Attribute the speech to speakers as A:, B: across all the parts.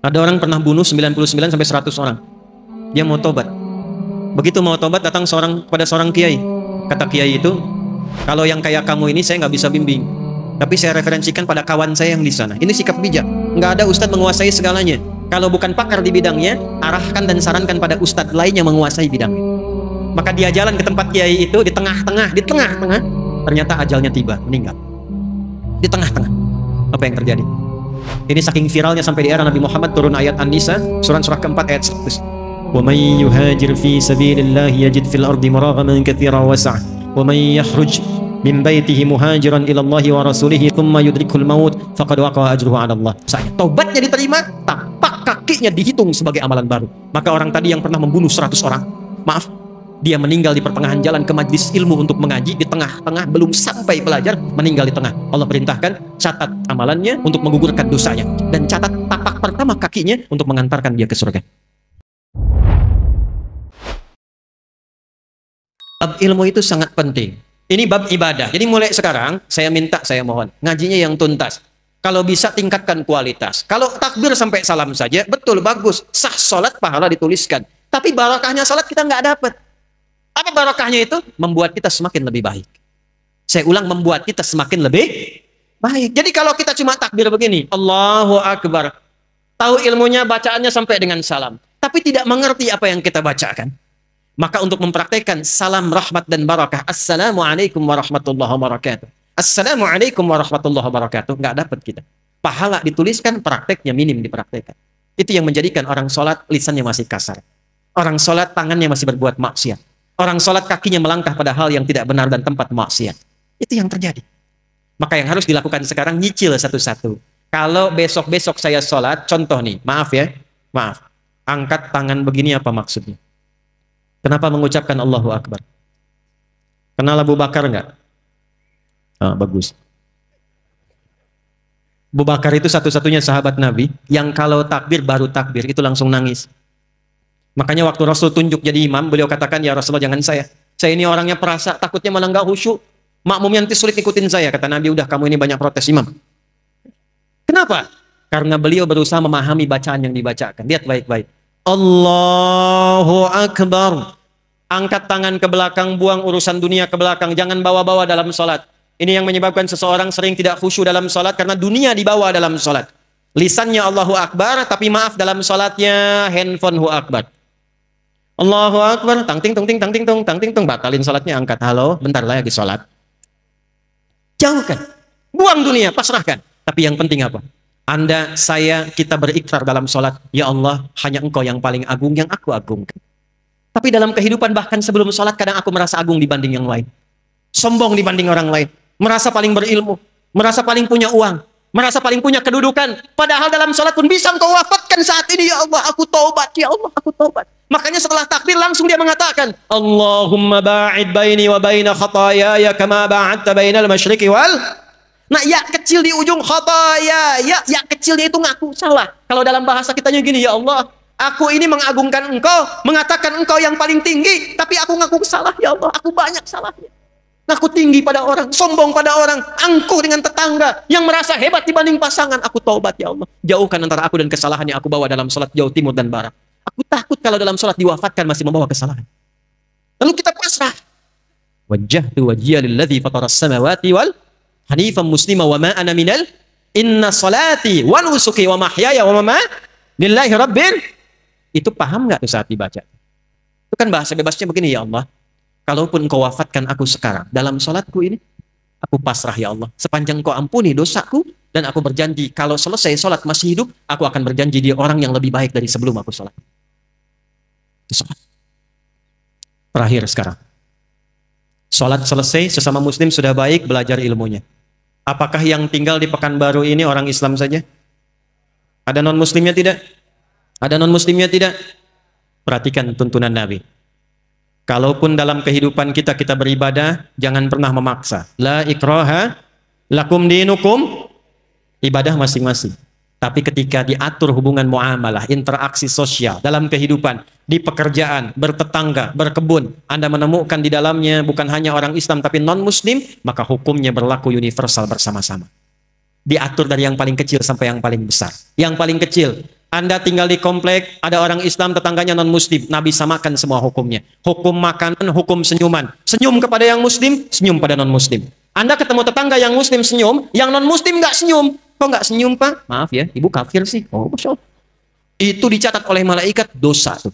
A: Ada orang pernah bunuh 99 sampai 100 orang. Dia mau tobat. Begitu mau tobat, datang pada seorang kiai. Kata kiai itu, kalau yang kayak kamu ini saya nggak bisa bimbing, tapi saya referensikan pada kawan saya yang di sana. Ini sikap bijak. Nggak ada ustadz menguasai segalanya. Kalau bukan pakar di bidangnya, arahkan dan sarankan pada ustadz lain yang menguasai bidangnya. Maka dia jalan ke tempat kiai itu, di tengah-tengah, ternyata ajalnya tiba, meninggal. Di tengah-tengah. Apa yang terjadi? Ini saking viralnya sampai di era Nabi Muhammad turun ayat An-Nisa, surah keempat ayat 100. وَمَنْ يُهَاجِرْ فِي سَبِيلِ اللَّهِ يَجِدْ فِي الْأَرْضِ مُرَاغَمًا كَثِيرًا وَسَعًا وَمَنْ يَخْرُجْ مِنْ بَيْتِهِ مُهَاجِرًا إِلَى اللَّهِ وَرَسُولِهِ ثُمَّ يُدْرِكْهُ الْمَوْتُ فَقَدْ وَقَعَ أَجْرُهُ عَلَى اللَّهِ. Taubatnya diterima, tapak kakinya dihitung sebagai amalan baru. Maka orang tadi yang pernah membunuh 100 orang, maaf, dia meninggal di pertengahan jalan ke majlis ilmu untuk mengaji, di tengah-tengah belum sampai belajar, meninggal di tengah. Allah perintahkan, catat amalannya untuk menggugurkan dosanya, dan catat tapak pertama kakinya untuk mengantarkan dia ke surga. Bab ilmu itu sangat penting. Ini bab ibadah. Jadi mulai sekarang, saya mohon, ngajinya yang tuntas. Kalau bisa tingkatkan kualitas. Kalau takbir sampai salam saja, betul, bagus. Sah sholat, pahala dituliskan. Tapi barakahnya sholat kita nggak dapat. Apa barakahnya itu? Membuat kita semakin lebih baik. Saya ulang, membuat kita semakin lebih baik. Jadi kalau kita cuma takbir begini, Allahu Akbar, tahu ilmunya, bacaannya sampai dengan salam, tapi tidak mengerti apa yang kita bacakan, maka untuk mempraktekkan salam rahmat dan barakah, Assalamualaikum warahmatullahi wabarakatuh, Assalamualaikum warahmatullahi wabarakatuh, nggak dapat kita. Pahala dituliskan, prakteknya minim dipraktekkan. Itu yang menjadikan orang sholat lisannya masih kasar. Orang sholat tangannya masih berbuat maksiat. Orang sholat kakinya melangkah pada hal yang tidak benar dan tempat maksiat. Itu yang terjadi. Maka yang harus dilakukan sekarang, nyicil satu-satu. Kalau besok-besok saya sholat, contoh nih, maaf ya, maaf, angkat tangan begini apa maksudnya? Kenapa mengucapkan Allahu Akbar? Kenal Abu Bakar enggak? Ah, bagus. Abu Bakar itu satu-satunya sahabat Nabi yang kalau takbir, baru takbir itu langsung nangis. Makanya waktu Rasul tunjuk jadi imam, beliau katakan, ya Rasulullah jangan saya ini orangnya perasa, takutnya malah nggak khusyuk, makmumnya nanti sulit ikutin saya. Kata Nabi, udah kamu ini banyak protes imam. Kenapa? Karena beliau berusaha memahami bacaan yang dibacakan. Lihat baik-baik. Allahu Akbar. Angkat tangan ke belakang, buang urusan dunia ke belakang, jangan bawa-bawa dalam sholat. Ini yang menyebabkan seseorang sering tidak khusyuk dalam sholat, karena dunia dibawa dalam sholat. Lisannya Allahu Akbar, tapi maaf, dalam sholatnya handphone Hu Akbar. Allahu Akbar, tang ting tung ting tang ting tung tang ting tung, batalin sholatnya, angkat, halo, bentar lagi sholat. Jauhkan, buang dunia, pasrahkan. Tapi yang penting apa? Anda, saya, kita berikrar dalam sholat, ya Allah, hanya Engkau yang paling agung, yang aku agungkan. Tapi dalam kehidupan, bahkan sebelum sholat, kadang aku merasa agung dibanding yang lain. Sombong dibanding orang lain. Merasa paling berilmu. Merasa paling punya uang. Merasa paling punya kedudukan. Padahal dalam sholat pun bisa Engkau wafatkan saat ini, ya Allah, aku taubat, ya Allah, aku taubat. Makanya setelah takbir langsung dia mengatakan, Allahumma ba'id baini wa baina khatayaya kama ba'adta bainal masyriqi wal. Nah, ya kecil di ujung khataya, ya kecilnya itu ngaku salah. Kalau dalam bahasa kitanya gini, ya Allah, aku ini mengagungkan Engkau, mengatakan Engkau yang paling tinggi, tapi aku ngaku salah, ya Allah, aku banyak salahnya. Ngaku tinggi pada orang, sombong pada orang, angkuh dengan tetangga, yang merasa hebat dibanding pasangan. Aku taubat, ya Allah. Jauhkan antara aku dan kesalahan yang aku bawa dalam sholat jauh timur dan barat. Aku takut kalau dalam sholat diwafatkan masih membawa kesalahan. Lalu kita pasrah. Wajjahtu wajhiya lilladzi fatara as-samawati wal hanifan muslima wa ma ana minal inna salati wa nusuki wa mahyaya wa mamati lillahi rabbil. Itu paham nggak tuh saat dibaca? Itu kan bahasa bebasnya begini, ya Allah, kalaupun Engkau wafatkan aku sekarang dalam sholatku ini, aku pasrah, ya Allah, sepanjang Engkau ampuni dosaku, dan aku berjanji kalau selesai sholat masih hidup, aku akan berjanji dia orang yang lebih baik dari sebelum aku sholat. Itu sholat. Terakhir sekarang, sholat selesai, sesama muslim sudah baik, belajar ilmunya. Apakah yang tinggal di Pekanbaru ini orang Islam saja? Ada non-muslimnya tidak? Ada non-muslimnya tidak? Perhatikan tuntunan Nabi. Kalaupun dalam kehidupan kita beribadah, jangan pernah memaksa. La ikraha lakum dinukum, ibadah masing-masing. Tapi ketika diatur hubungan muamalah, interaksi sosial dalam kehidupan, di pekerjaan, bertetangga, berkebun, Anda menemukan di dalamnya bukan hanya orang Islam tapi non-muslim, maka hukumnya berlaku universal bersama-sama. Diatur dari yang paling kecil sampai yang paling besar. Yang paling kecil, Anda tinggal di komplek, ada orang Islam, tetangganya non-Muslim. Nabi samakan semua hukumnya. Hukum makanan, hukum senyuman. Senyum kepada yang Muslim, senyum pada non-Muslim. Anda ketemu tetangga yang Muslim senyum, yang non-Muslim nggak senyum. Kok nggak senyum, Pak? Maaf ya, ibu kafir sih. Oh, Masya Allah. Itu dicatat oleh malaikat, dosa tuh.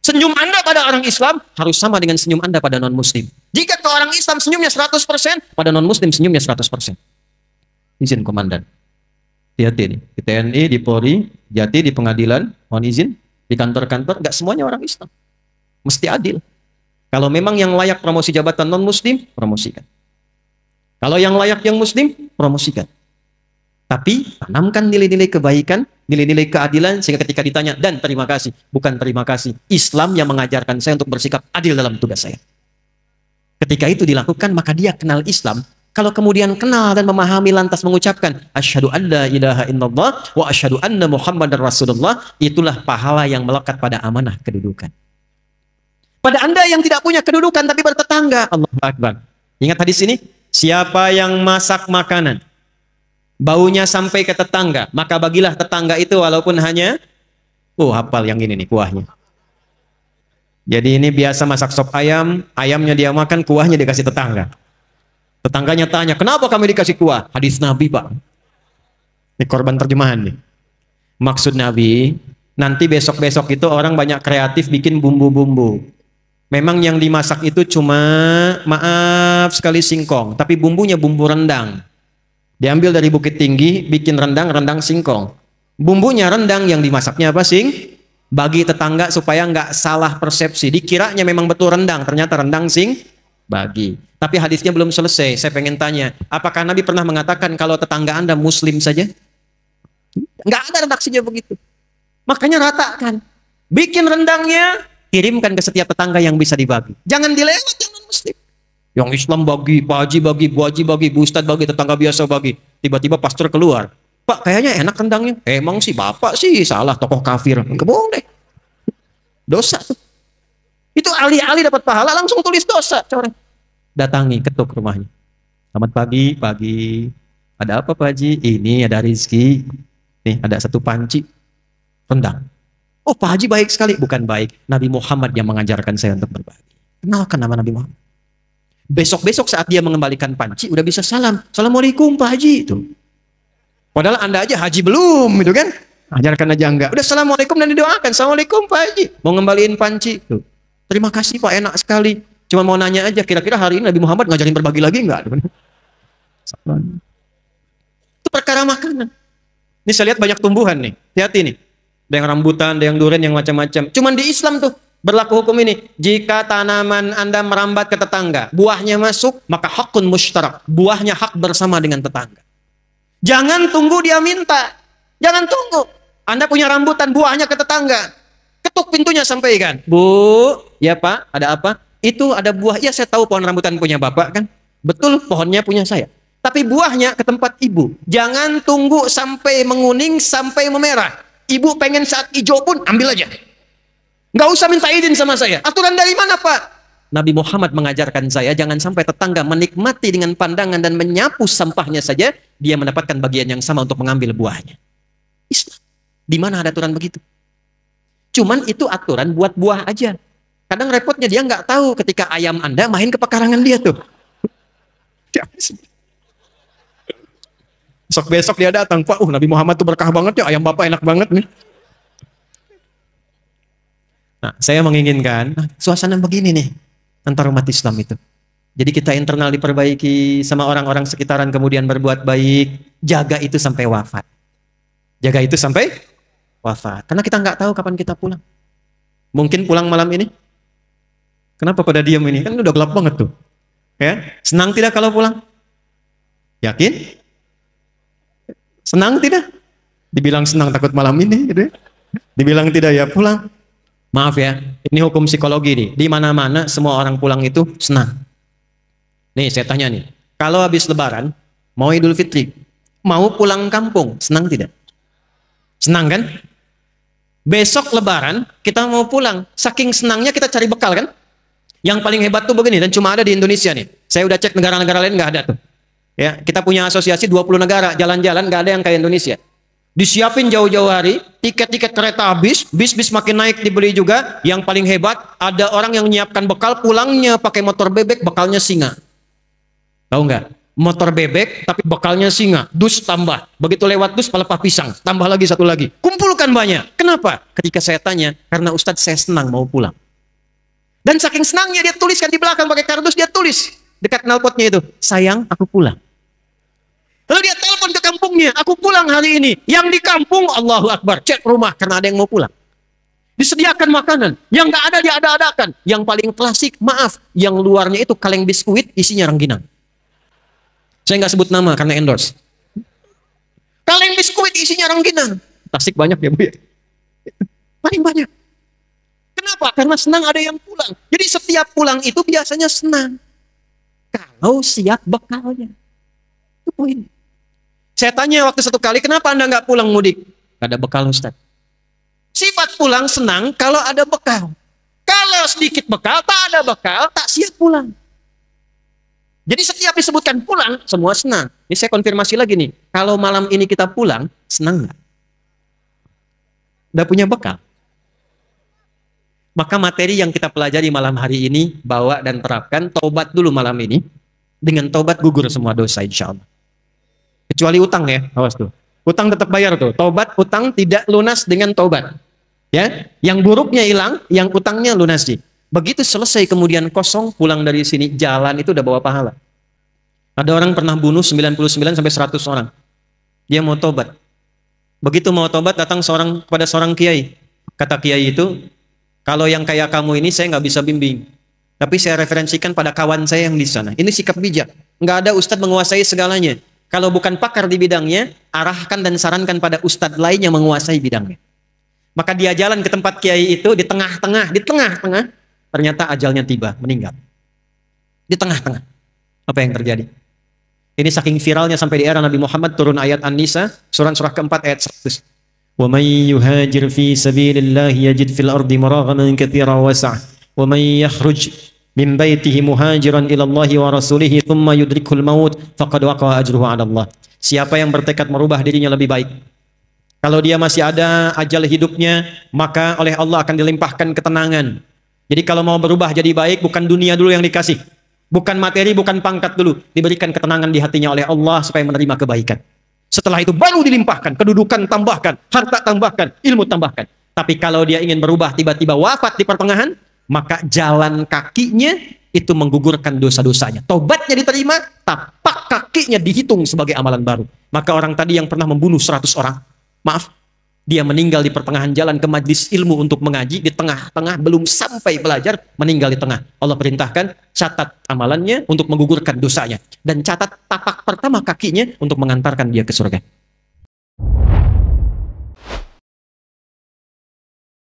A: Senyum Anda pada orang Islam harus sama dengan senyum Anda pada non-Muslim. Jika ke orang Islam senyumnya 100%, pada non-Muslim senyumnya 100%. Izin komandan. Hati-hati nih, di TNI, di Polri, Jati, di pengadilan, mohon izin, di kantor-kantor, nggak semuanya orang Islam. Mesti adil. Kalau memang yang layak promosi jabatan non-Muslim, promosikan. Kalau yang layak yang Muslim, promosikan. Tapi tanamkan nilai-nilai kebaikan, nilai-nilai keadilan, sehingga ketika ditanya, dan terima kasih, bukan terima kasih, Islam yang mengajarkan saya untuk bersikap adil dalam tugas saya. Ketika itu dilakukan, maka dia kenal Islam. Kalau kemudian kenal dan memahami lantas mengucapkan asyhadu an la ilaha illallah wa asyhadu anna muhammadar rasulullah, itulah pahala yang melekat pada amanah kedudukan. Pada Anda yang tidak punya kedudukan tapi bertetangga, Allahu Akbar. Ingat hadis ini, siapa yang masak makanan baunya sampai ke tetangga, maka bagilah tetangga itu walaupun hanya hafal yang ini nih kuahnya. Jadi ini biasa masak sop ayam, ayamnya dia makan, kuahnya dikasih tetangga. Tetangganya tanya, kenapa kami dikasih kuah? Hadis Nabi, Pak. Ini korban terjemahan nih. Maksud Nabi, nanti besok-besok itu orang banyak kreatif bikin bumbu-bumbu. Memang yang dimasak itu cuma, maaf sekali, singkong. Tapi bumbunya bumbu rendang. Diambil dari Bukit Tinggi, bikin rendang, rendang singkong. Bumbunya rendang, yang dimasaknya apa, bagi tetangga supaya nggak salah persepsi. Dikiranya memang betul rendang, ternyata rendang bagi. Tapi hadisnya belum selesai. Saya pengen tanya, apakah Nabi pernah mengatakan kalau tetangga Anda Muslim saja? Nggak ada redaksinya begitu. Makanya ratakan. Bikin rendangnya, kirimkan ke setiap tetangga yang bisa dibagi. Jangan dilewat yang non-Muslim. Yang Islam bagi, Pak Haji bagi, Bu Haji bagi, Bu Ustadz bagi, tetangga biasa bagi. Tiba-tiba pastor keluar. Pak, kayaknya enak rendangnya. Emang sih Bapak sih salah, tokoh kafir. Enggak bohong deh. Dosa tuh. Itu alih-alih dapat pahala langsung tulis dosa, coret. Datangi, ketuk rumahnya. Selamat pagi, pagi. Ada apa Pak Haji? Ini ada rezeki. Nih, ada satu panci rendang. Oh, Pak Haji baik sekali. Bukan baik. Nabi Muhammad yang mengajarkan saya untuk berbagi. Kenalkan nama Nabi Muhammad. Besok-besok saat dia mengembalikan panci, udah bisa salam. Assalamualaikum Pak Haji. Itu. Padahal Anda aja haji belum, gitu kan? Ajarkan aja enggak. Udah Assalamualaikum dan didoakan. Assalamualaikum Pak Haji. Mau ngembaliin panci. Tuh. Terima kasih Pak, enak sekali. Cuma mau nanya aja, kira-kira hari ini Nabi Muhammad ngajarin berbagi lagi enggak? Itu perkara makanan. Ini saya lihat banyak tumbuhan nih. Hati-hati nih. Ada yang rambutan, ada yang durian, yang macam-macam. Cuman di Islam tuh berlaku hukum ini. Jika tanaman Anda merambat ke tetangga, buahnya masuk, maka hakun musytarak. Buahnya hak bersama dengan tetangga. Jangan tunggu dia minta. Jangan tunggu. Anda punya rambutan, buahnya ke tetangga. Ketuk pintunya, sampaikan. Bu, ya Pak, ada apa? Itu ada buah. Ya saya tahu pohon rambutan punya Bapak kan. Betul, pohonnya punya saya. Tapi buahnya ke tempat Ibu. Jangan tunggu sampai menguning, sampai memerah. Ibu pengen saat hijau pun ambil aja. Nggak usah minta izin sama saya. Aturan dari mana Pak? Nabi Muhammad mengajarkan saya jangan sampai tetangga menikmati dengan pandangan dan menyapu sampahnya saja, dia mendapatkan bagian yang sama untuk mengambil buahnya. Islam. Di mana ada aturan begitu? Cuman itu aturan buat buah aja. Kadang repotnya dia nggak tahu ketika ayam Anda main ke pekarangan dia tuh. Besok dia datang, Pak, Nabi Muhammad tuh berkah banget ya, ayam Bapak enak banget nih. Nah, saya menginginkan suasana begini nih antar umat Islam itu. Jadi kita internal diperbaiki, sama orang-orang sekitaran kemudian berbuat baik, jaga itu sampai wafat. Jaga itu sampai wafat. Karena kita nggak tahu kapan kita pulang. Mungkin pulang malam ini. Kenapa pada diam ini? Kan udah gelap banget tuh. Ya, senang tidak kalau pulang? Yakin? Senang tidak? Dibilang senang takut malam ini, gitu ya. Dibilang tidak ya pulang. Maaf ya, ini hukum psikologi nih. Di mana-mana semua orang pulang itu senang. Nih saya tanya nih, kalau habis Lebaran, mau Idul Fitri, mau pulang kampung, senang tidak? Senang kan? Besok Lebaran kita mau pulang, saking senangnya kita cari bekal kan? Yang paling hebat tuh begini, dan cuma ada di Indonesia nih. Saya udah cek negara-negara lain nggak ada tuh. Ya, kita punya asosiasi 20 negara, jalan-jalan nggak ada yang kayak Indonesia. Disiapin jauh-jauh hari, tiket-tiket kereta habis, bis-bis makin naik dibeli juga. Yang paling hebat, ada orang yang menyiapkan bekal, pulangnya pakai motor bebek, bekalnya singa. Tahu nggak? Motor bebek, tapi bekalnya singa. Dus tambah. Begitu lewat dus, pelepah pisang. Tambah lagi satu lagi. Kumpulkan banyak. Kenapa? Ketika saya tanya, karena Ustadz saya senang mau pulang. Dan saking senangnya dia tuliskan di belakang pakai kardus, dia tulis dekat knalpotnya itu, sayang, aku pulang. Lalu dia telepon ke kampungnya, aku pulang hari ini. Yang di kampung, Allahu Akbar, cek rumah karena ada yang mau pulang. Disediakan makanan, yang nggak ada dia ada-adakan. Yang paling klasik, maaf, yang luarnya itu kaleng biskuit, isinya rengginang. Saya nggak sebut nama karena endorse. Kaleng biskuit isinya rengginang. Tasik banyak ya Bu ya. Paling banyak. Kenapa? Karena senang ada yang pulang. Jadi setiap pulang itu biasanya senang. Kalau siap bekalnya. Itu poin. Saya tanya waktu satu kali, kenapa Anda nggak pulang mudik? Gak ada bekal Ustaz. Sifat pulang senang kalau ada bekal. Kalau sedikit bekal, tak ada bekal, tak siap pulang. Jadi setiap disebutkan pulang, semua senang. Ini saya konfirmasi lagi nih. Kalau malam ini kita pulang, senang nggak? Udah punya bekal? Maka materi yang kita pelajari malam hari ini, bawa dan terapkan, tobat dulu malam ini. Dengan tobat gugur semua dosa insya Allah. Kecuali utang ya, awas tuh. Utang tetap bayar tuh. Tobat, utang tidak lunas dengan tobat. Ya, yang buruknya hilang, yang utangnya lunasi. Begitu selesai kemudian kosong, pulang dari sini, jalan itu udah bawa pahala. Ada orang pernah bunuh 99 sampai 100 orang. Dia mau tobat. Begitu mau tobat, datang kepada seorang kiai. Kata kiai itu, kalau yang kayak kamu ini saya nggak bisa bimbing. Tapi saya referensikan pada kawan saya yang di sana. Ini sikap bijak. Nggak ada ustadz menguasai segalanya. Kalau bukan pakar di bidangnya, arahkan dan sarankan pada ustadz lain yang menguasai bidangnya. Maka dia jalan ke tempat kiai itu, di tengah-tengah, ternyata ajalnya tiba, meninggal. Di tengah-tengah. Apa yang terjadi? Ini saking viralnya sampai di era Nabi Muhammad turun ayat An-Nisa, surah keempat ayat 100. Wa may yuhajir fi sabilillah yajid fil ardi maraghaman katsiran wasi'a. Wa may yakhruj min baitihi muhajiran ila Allah wa rasulihi thumma yudrikul maut faqad waqa'a ajruhu 'ala Allah. Siapa yang bertekad merubah dirinya lebih baik, kalau dia masih ada ajal hidupnya, maka oleh Allah akan dilimpahkan ketenangan. Jadi kalau mau berubah jadi baik, bukan dunia dulu yang dikasih. Bukan materi, bukan pangkat dulu. Diberikan ketenangan di hatinya oleh Allah supaya menerima kebaikan. Setelah itu baru dilimpahkan. Kedudukan tambahkan, harta tambahkan, ilmu tambahkan. Tapi kalau dia ingin berubah tiba-tiba wafat di pertengahan, maka jalan kakinya itu menggugurkan dosa-dosanya. Tobatnya diterima, tapak kakinya dihitung sebagai amalan baru. Maka orang tadi yang pernah membunuh 100 orang, maaf, dia meninggal di pertengahan jalan ke majlis ilmu untuk mengaji, di tengah-tengah belum sampai belajar, meninggal di tengah. Allah perintahkan, catat amalannya untuk menggugurkan dosanya. Dan catat tapak pertama kakinya untuk mengantarkan dia ke surga.